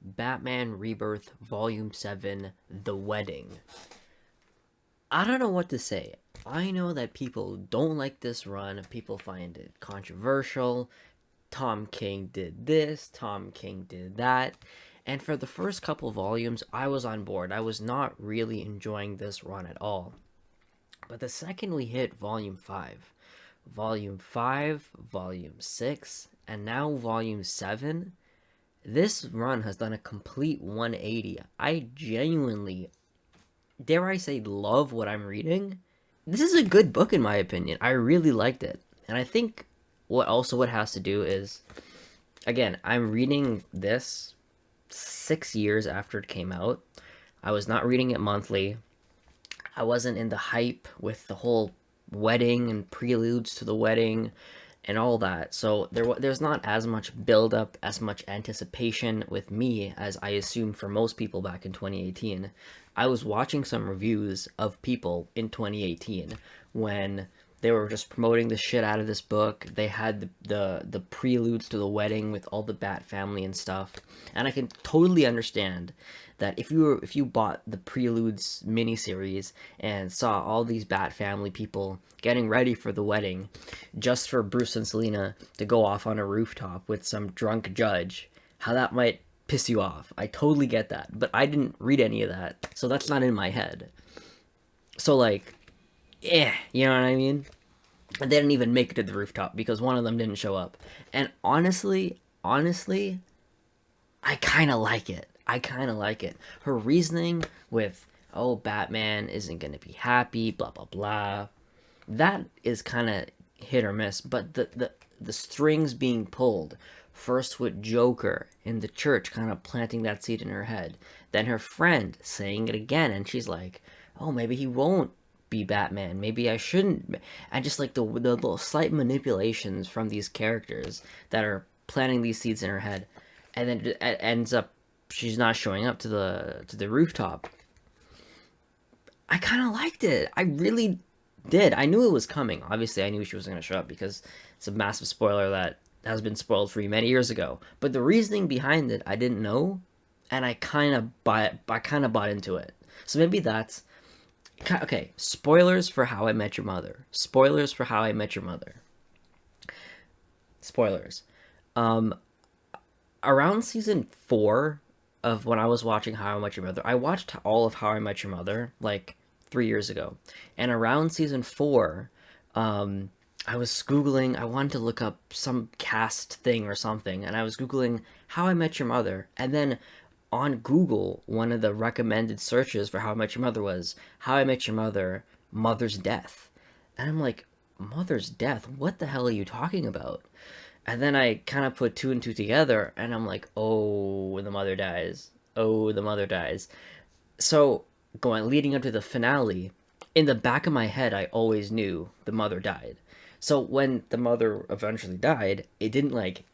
Batman Rebirth Volume 7 The Wedding. I don't know what to say. I know that people don't like this run, people find it controversial. Tom King did this, Tom King did that. And for the first couple volumes, I was on board. I was not really enjoying this run at all. But the second we hit Volume 5, Volume 6, and now Volume 7, this run has done a complete 180. I genuinely, dare I say, love what I'm reading. This is a good book in my opinion. I really liked it. And I think what it has to do is, again, I'm reading this 6 years after it came out. I was not reading it monthly. I wasn't in the hype with the whole wedding and preludes to the wedding and all that. So there's not as much build up, as much anticipation with me as I assume for most people back in 2018. I was watching some reviews of people in 2018 when they were just promoting the shit out of this book. They had the preludes to the wedding with all the Bat family and stuff. And I can totally understand that if you bought the Preludes miniseries and saw all these Bat family people getting ready for the wedding just for Bruce and Selena to go off on a rooftop with some drunk judge, how that might piss you off. I totally get that. But I didn't read any of that, so that's not in my head. So like, you know what I mean? And they didn't even make it to the rooftop because one of them didn't show up. And honestly, I kind of like it. Her reasoning with, oh, Batman isn't going to be happy, blah, blah, blah. That is kind of hit or miss. But the strings being pulled, first with Joker in the church kind of planting that seed in her head. Then her friend saying it again. And she's like, oh, maybe he won't be Batman, maybe I shouldn't. And just like the little slight manipulations from these characters that are planting these seeds in her head, and then it ends up she's not showing up to the rooftop. I kind of liked it. I really did. I knew it was coming. Obviously, I knew she was going to show up because it's a massive spoiler that has been spoiled for me many years ago. But the reasoning behind it, I didn't know, and I kind of bought into it. So maybe that's okay. Spoilers for How I Met Your Mother. Spoilers. Around season 4 of when I was watching How I Met Your Mother, I watched all of How I Met Your Mother like 3 years ago. And around season 4, I was Googling, I wanted to look up some cast thing or something, and I was Googling How I Met Your Mother, and then on Google, one of the recommended searches for How I Met Your Mother was How I Met Your Mother, Mother's Death. And I'm like, Mother's Death? What the hell are you talking about? And then I kind of put 2 and 2 together, and I'm like, oh, the mother dies. So, leading up to the finale, in the back of my head, I always knew the mother died. So when the mother eventually died, it didn't, like,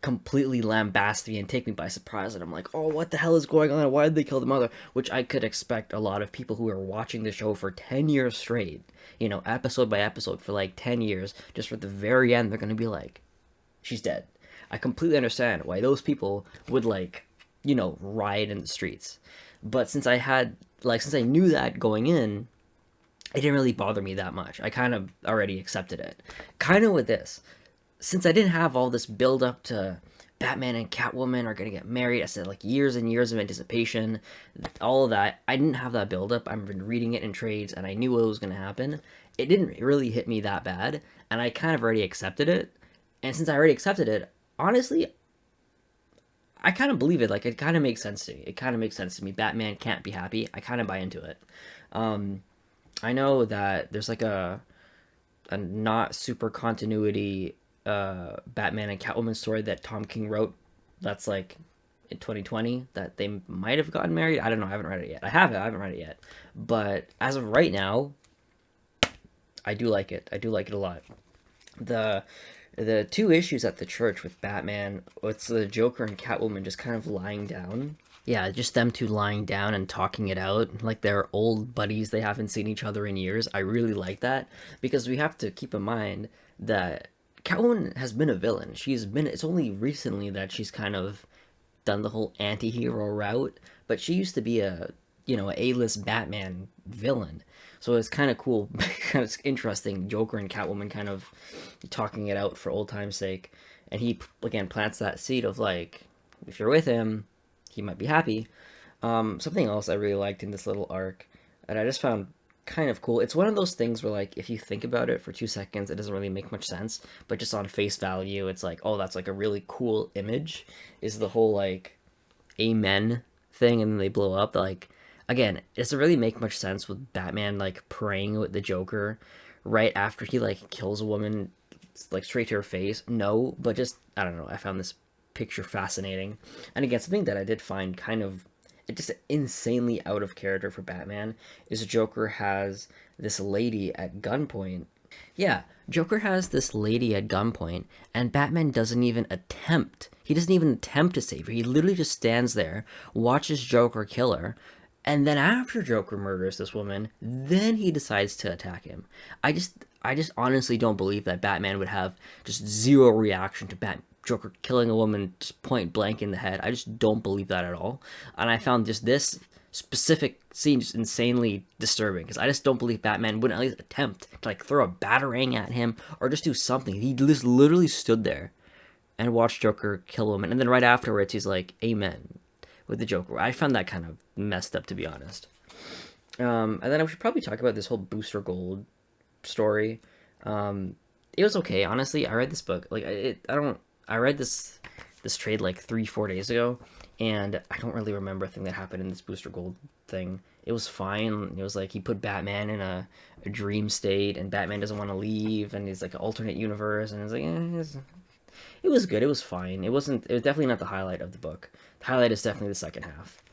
completely lambast me and take me by surprise, and I'm like, oh, what the hell is going on? Why did they kill the mother? Which I could expect a lot of people who are watching the show for 10 years straight, episode by episode for like 10 years, just for the very end, they're going to be like, she's dead. I completely understand why those people would riot in the streets. But since I knew that going in, it didn't really bother me that much. I kind of already accepted it. Kind of with this, since I didn't have all this build up to Batman and Catwoman are gonna get married, I said like years and years of anticipation, all of that. I didn't have that build up. I've been reading it in trades, and I knew what was gonna happen. It didn't really hit me that bad, and I kind of already accepted it. And since I already accepted it, honestly, I kind of believe it. Like, it kind of makes sense to me. Batman can't be happy. I kind of buy into it. I know that there's like a not super continuity Batman and Catwoman story that Tom King wrote that's like in 2020 that they might have gotten married. I don't know. I haven't read it yet. I haven't read it yet. But as of right now, I do like it. I do like it a lot. The 2 issues at the church with Batman, it's the Joker and Catwoman just kind of lying down, Yeah, just them two lying down and talking it out like they're old buddies. They haven't seen each other in years. I really like that because we have to keep in mind that Catwoman has been a villain. She's been. It's only recently that she's kind of done the whole anti-hero route, but she used to be a a A-list Batman villain. So it's kind of cool, kind of interesting. Joker and Catwoman kind of talking it out for old time's sake, and he again plants that seed of like, if you're with him, he might be happy. Something else I really liked in this little arc that I just found kind of cool. It's one of those things where like if you think about it for 2 seconds, it doesn't really make much sense. But just on face value, it's like, oh, that's like a really cool image. Is the whole like amen thing, and then they blow up. Like again, it doesn't really make much sense with Batman like praying with the Joker right after he like kills a woman like straight to her face. No, but just I don't know. I found this picture fascinating, and again, something that I did find kind of just insanely out of character for Batman is Joker has this lady at gunpoint. Yeah, Joker has this lady at gunpoint, and Batman doesn't even attempt. He doesn't even attempt to save her. He literally just stands there, watches Joker kill her, and then after Joker murders this woman, then he decides to attack him. I just honestly don't believe that Batman would have just zero reaction to Joker killing a woman just point blank in the head. I just don't believe that at all. And I found just this specific scene just insanely disturbing because I just don't believe Batman wouldn't at least attempt to like throw a batarang at him or just do something. He just literally stood there and watched Joker kill a woman, and then right afterwards he's like, "Amen," with the Joker. I found that kind of messed up, to be honest. And then I should probably talk about this whole Booster Gold story. It was okay, honestly. I read this book like I don't. I read this trade like 3-4 days ago, and I don't really remember a thing that happened in this Booster Gold thing. It was fine. It was like he put Batman in a dream state, and Batman doesn't want to leave, and he's like an alternate universe, and it's like it was good. It was fine. It wasn't. It was definitely not the highlight of the book. The highlight is definitely the second half.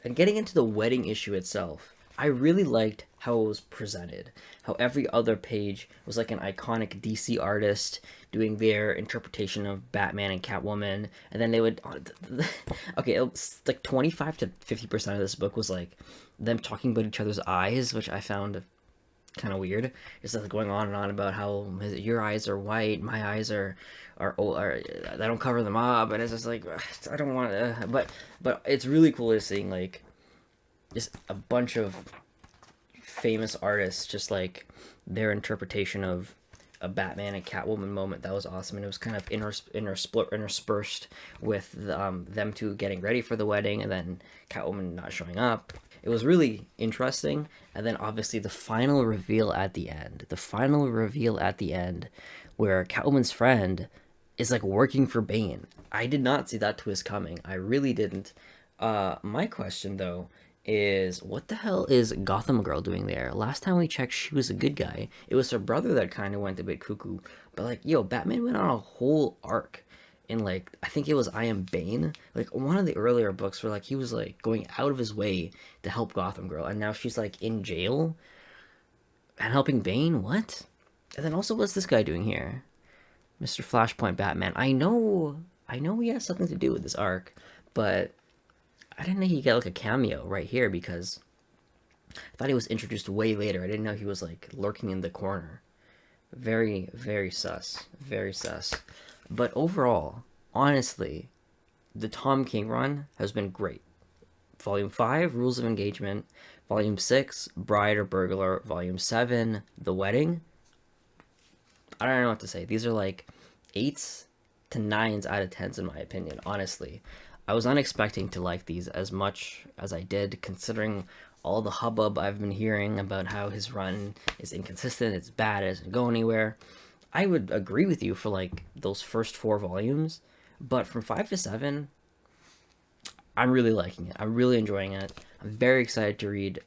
And getting into the wedding issue itself, I really liked how it was presented. How every other page was like an iconic DC artist doing their interpretation of Batman and Catwoman, and then they would okay, it's like 25 to 50% of this book was like them talking about each other's eyes, which I found kind of weird. It's like going on and on about how your eyes are white, my eyes are I don't cover them up, and it's just like I don't want to. But it's really cool to seeing like just a bunch of famous artists just like their interpretation of a Batman and Catwoman moment. That was awesome, and it was kind of interspersed with them two getting ready for the wedding, and then Catwoman not showing up. It was really interesting, and then obviously the final reveal at the end. The final reveal at the end, where Catwoman's friend is like working for Bane. I did not see that twist coming. I really didn't. My question though is what the hell is Gotham Girl doing there? Last time we checked, she was a good guy. It was her brother that kind of went a bit cuckoo. But like, yo, Batman went on a whole arc in like I think it was I Am Bane, like one of the earlier books where like he was like going out of his way to help Gotham Girl, and now she's like in jail and helping Bane. What? And then also, what's this guy doing here, Mr. Flashpoint Batman? I know he has something to do with this arc, but I didn't know he got like a cameo right here because I thought he was introduced way later. I didn't know he was like lurking in the corner. Very, very sus. Very sus. But overall, honestly, the Tom King run has been great. Volume 5, Rules of Engagement. Volume 6, Bride or Burglar. Volume 7, The Wedding. I don't know what to say. These are like 8s to 9s out of 10s in my opinion, honestly. I was not expecting to like these as much as I did, considering all the hubbub I've been hearing about how his run is inconsistent, it's bad, it doesn't go anywhere. I would agree with you for like those first 4 volumes, but from 5 to 7, I'm really liking it. I'm really enjoying it. I'm very excited to read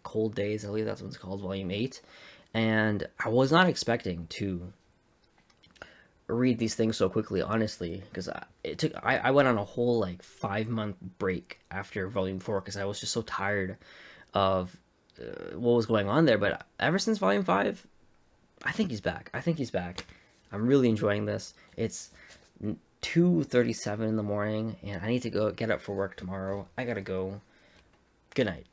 Cold Days, I believe that's what it's called, Volume 8, and I was not expecting to read these things so quickly, honestly, because I went on a whole like 5-month break after volume 4 because I was just so tired of what was going on there. But ever since volume 5, I think he's back. I'm really enjoying this. It's 2:37 in the morning, and I need to go get up for work tomorrow. I gotta go. Good night.